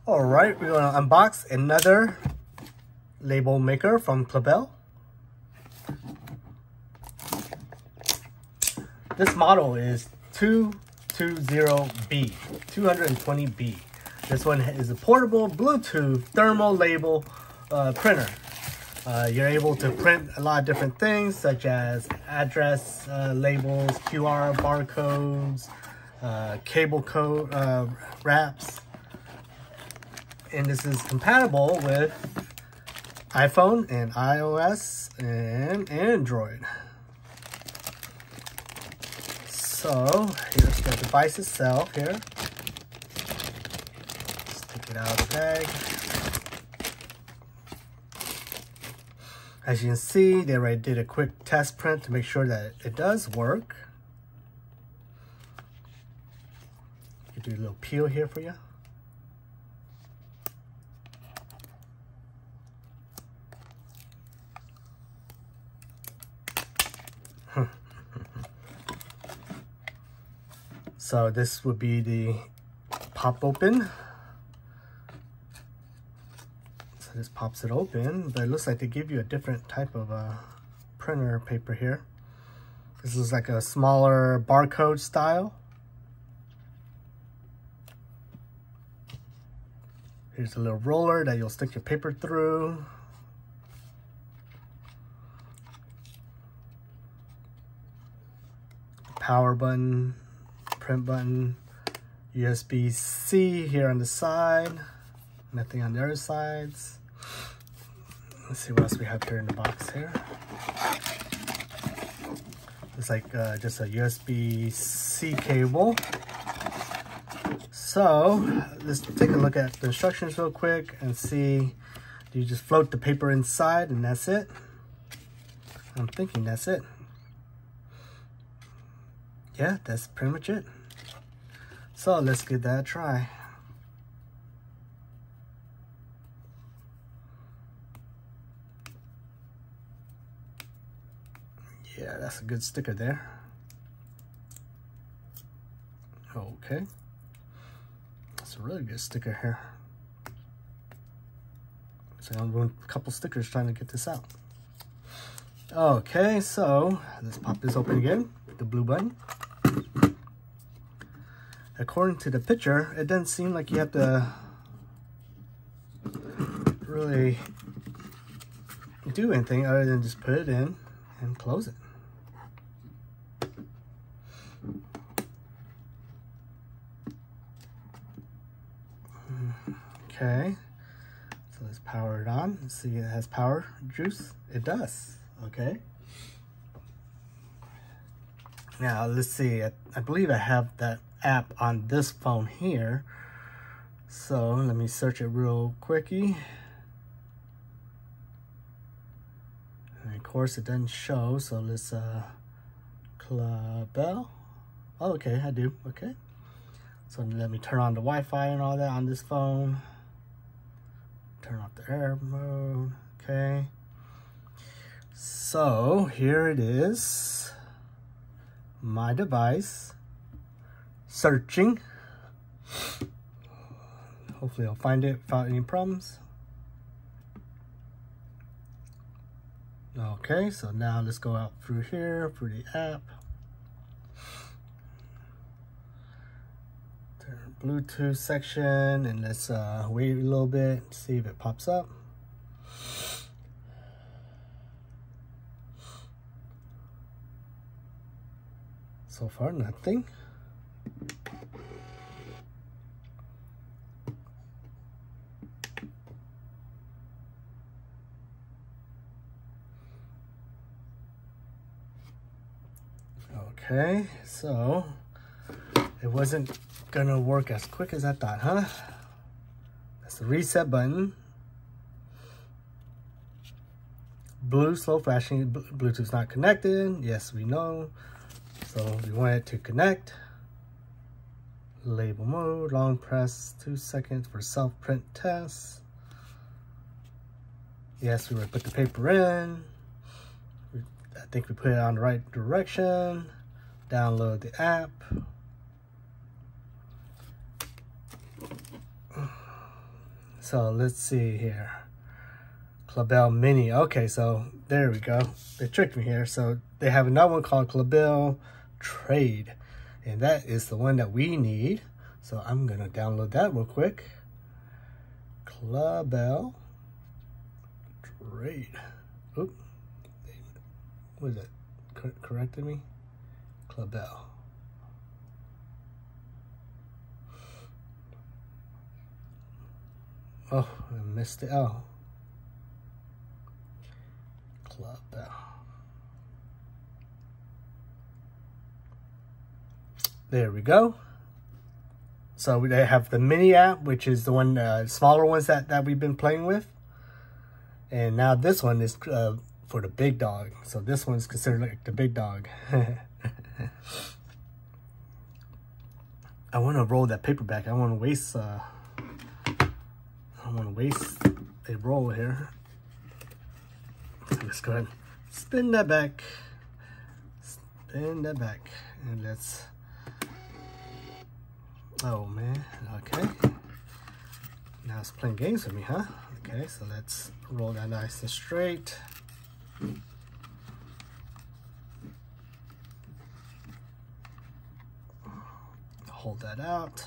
All right, we're gonna unbox another label maker from CLABEL. This model is 220B, 220B. This one is a portable Bluetooth thermal label printer. You're able to print a lot of different things such as address labels, QR barcodes, cable code wraps. And this is compatible with iPhone and iOS and Android. So here's the device itself here. Let's take it out of the bag. As you can see, they already did a quick test print to make sure that it does work. You do a little peel here for you. So this would be the pop open. So this pops it open, but it looks like they give you a different type of printer paper here. This is like a smaller barcode style. Here's a little roller that you'll stick your paper through. Power button, print button, USB-C here on the side, nothing on the other sides. Let's see what else we have here in the box here. It's like just a USB-C cable. So let's take a look at the instructions real quick and see. You just float the paper inside and that's it. I'm thinking that's it. Yeah, that's pretty much it. So let's give that a try. Yeah, that's a good sticker there. Okay. That's a really good sticker here. So I'm doing a couple stickers trying to get this out. Okay, so let's pop this open again, the blue button. According to the picture, it doesn't seem like you have to really do anything other than just put it in and close it. Okay, so let's power it on. Let's see, it has power juice. It does. Okay. Now let's see. I believe I have that app on this phone here. So let me search it real quickie. And of course it doesn't show. So let's CLABEL. Oh, okay, I do. Okay. So let me turn on the Wi-Fi and all that on this phone. Turn off the air mode. Okay. So here it is. My device. Searching. Hopefully I'll find it without any problems. Okay, so now let's go out through here, through the app. Turn Bluetooth section, and let's wait a little bit, see if it pops up. So far, nothing. Okay, so it wasn't gonna work as quick as I thought, huh? That's the reset button. Blue slow flashing, Bluetooth's not connected. Yes, we know. So we want it to connect. Label mode, long press, 2 seconds for self-print test. Yes, we would put the paper in. I think we put it on the right direction. Download the app. So let's see here. CLABEL Mini. Okay, so there we go. They tricked me here. So they have another one called CLABEL Trade. And that is the one that we need. So I'm going to download that real quick. CLABEL Trade. Oop. What is that? Corrected me? CLABEL. Oh, I missed it. Oh. CLABEL. There we go. So they have the mini app, which is the one, smaller ones that we've been playing with. And now this one is for the big dog. So this one's considered like the big dog. I want to roll that paperback. I want to waste a roll here. Let's go ahead and spin that back. Spin that back. And let's... Oh, man. Okay. Now it's playing games with me, huh? Okay, so let's roll that nice and straight. Hold that out.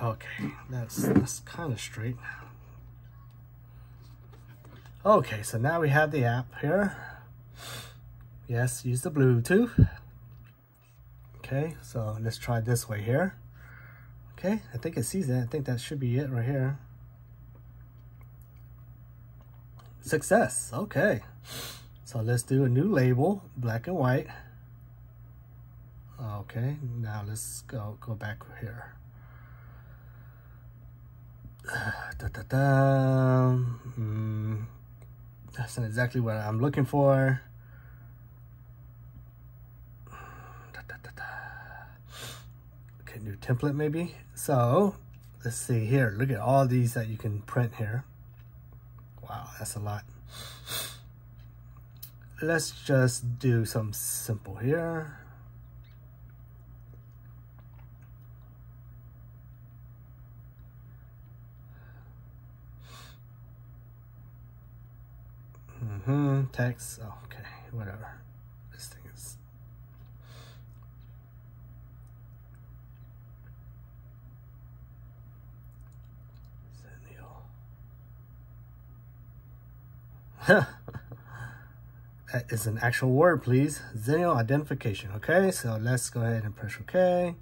Okay, that's kind of straight. Okay, so now we have the app here. Yes, use the Bluetooth. Okay, so let's try this way here. Okay, I think it sees that. I think that should be it right here. Success. Okay, so let's do a new label, black and white. Okay, now let's go back here. That's not exactly what I'm looking for. Okay, new template maybe. So let's see here. Look at all these that you can print here. Wow, that's a lot. Let's just do something simple here. Text. Oh, okay, whatever. This thing is. That is an actual word, please. Zenio identification. Okay, so let's go ahead and press OK.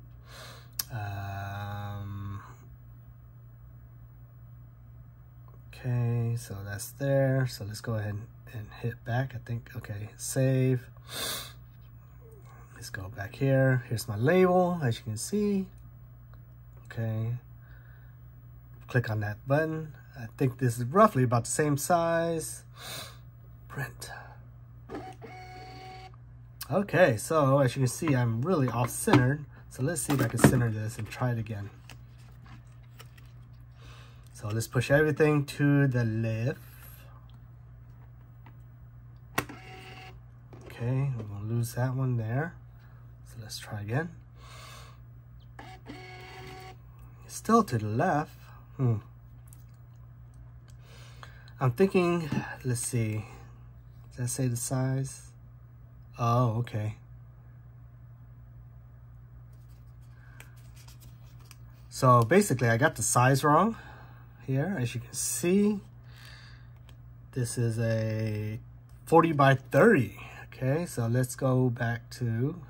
Okay, so that's there. So let's go ahead and hit back, I think. Okay, save. Let's go back here. Here's my label, as you can see. Okay. Click on that button. I think this is roughly about the same size. Print. Okay, so as you can see, I'm really off-centered. So let's see if I can center this and try it again. So let's push everything to the left. Okay, we're gonna lose that one there. So let's try again. Still to the left. I'm thinking, let's see. Does that say the size? Oh, okay. So basically I got the size wrong here. As you can see, this is a 40 by 30. Okay, so let's go back to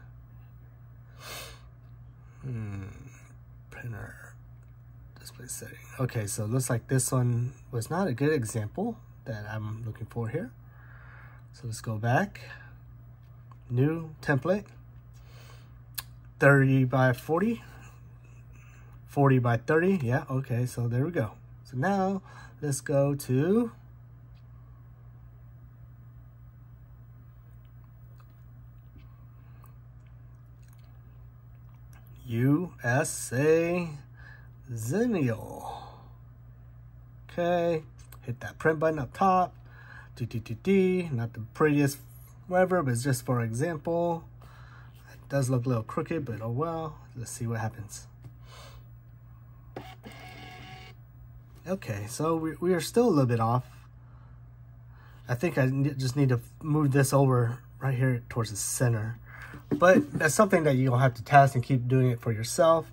printer display setting. Okay, so it looks like this one was not a good example that I'm looking for here. So let's go back. New template. 30 by 40. 40 by 30. Yeah, okay, so there we go. So now let's go to USA Zenio. Okay, hit that print button up top. Not the prettiest whatever, but it's just for example. It does look a little crooked, but oh well. Let's see what happens. Okay, so we are still a little bit off. I think I just need to move this over right here towards the center. But that's something that you're gonna have to test and keep doing it for yourself.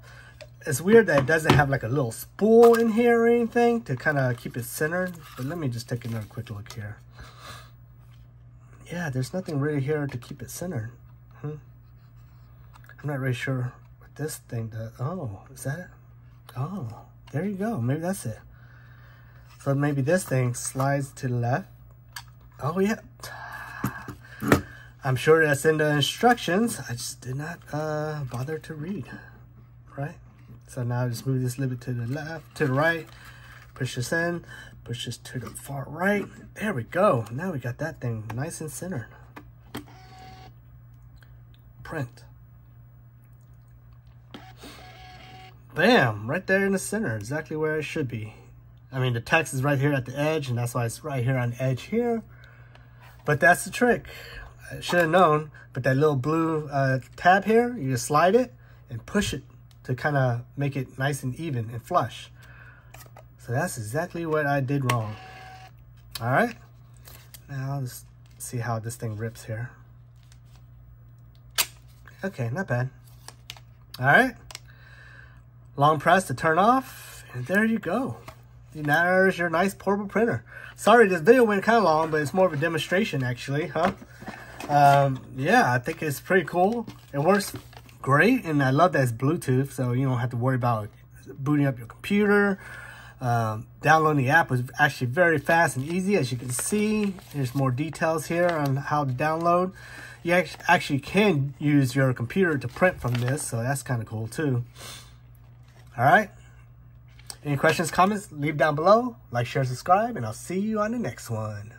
It's weird that it doesn't have like a little spool in here or anything to kind of keep it centered. But let me just take another quick look here. Yeah, there's nothing really here to keep it centered. I'm not really sure what this thing does. Oh, is that it? Oh, there you go. Maybe that's it. So maybe this thing slides to the left. Oh, yeah. I'm sure that's in the instructions. I just did not bother to read, right? So now just move this a little bit to the left, to the right. Push this in, push this to the far right. There we go. Now we got that thing nice and centered. Print. Bam, right there in the center, exactly where it should be. I mean, the text is right here at the edge, and that's why it's right here on the edge here. But that's the trick. I should have known, but that little blue tab here, you just slide it and push it to kind of make it nice and even and flush. So that's exactly what I did wrong. All right, now let's see how this thing rips here. Okay, not bad. All right, long press to turn off, and there you go. There's your nice portable printer. Sorry, this video went kind of long, but it's more of a demonstration actually, huh? Yeah, I think it's pretty cool. It works great, and I love that it's Bluetooth, so you don't have to worry about booting up your computer. Downloading the app was actually very fast and easy, as you can see. There's more details here on how to download. You actually can use your computer to print from this, so that's kind of cool too. All right. Any questions, comments, leave down below. Like, share, subscribe, and I'll see you on the next one.